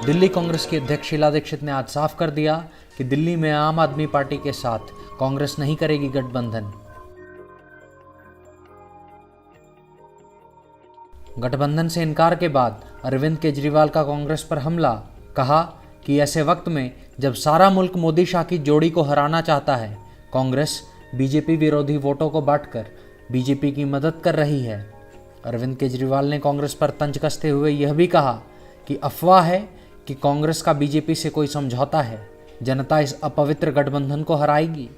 दिल्ली कांग्रेस की अध्यक्ष शीला दीक्षित ने आज साफ कर दिया कि दिल्ली में आम आदमी पार्टी के साथ कांग्रेस नहीं करेगी गठबंधन। गठबंधन से इनकार के बाद अरविंद केजरीवाल का कांग्रेस पर हमला। कहा कि ऐसे वक्त में जब सारा मुल्क मोदी शाह की जोड़ी को हराना चाहता है, कांग्रेस बीजेपी विरोधी वोटों को बांटकर बीजेपी की मदद कर रही है। अरविंद केजरीवाल ने कांग्रेस पर तंज कसते हुए यह भी कहा कि अफवाह है कि कांग्रेस का बीजेपी से कोई समझौता है। जनता इस अपवित्र गठबंधन को हराएगी।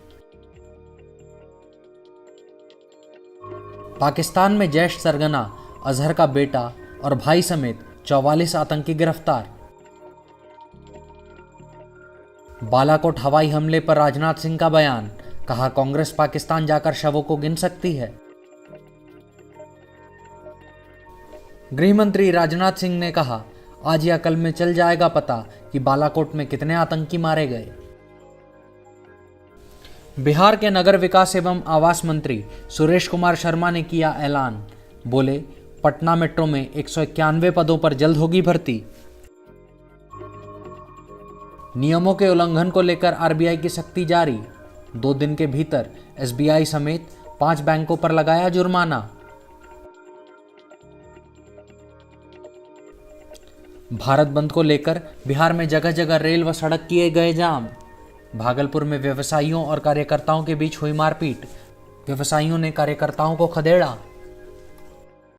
पाकिस्तान में जैश सरगना अजहर का बेटा और भाई समेत 44 आतंकी गिरफ्तार। बालाकोट हवाई हमले पर राजनाथ सिंह का बयान। कहा कांग्रेस पाकिस्तान जाकर शवों को गिन सकती है। गृह मंत्री राजनाथ सिंह ने कहा आज या कल में चल जाएगा पता कि बालाकोट में कितने आतंकी मारे गए। बिहार के नगर विकास एवं आवास मंत्री सुरेश कुमार शर्मा ने किया ऐलान। बोले पटना मेट्रो में 191 पदों पर जल्द होगी भर्ती। नियमों के उल्लंघन को लेकर आरबीआई की सख्ती जारी। 2 दिन के भीतर एसबीआई समेत 5 बैंकों पर लगाया जुर्माना। भारत बंद को लेकर बिहार में जगह जगह रेल व सड़क किए गए जाम। भागलपुर में व्यवसायियों और कार्यकर्ताओं के बीच हुई मारपीट। व्यवसायियों ने कार्यकर्ताओं को खदेड़ा।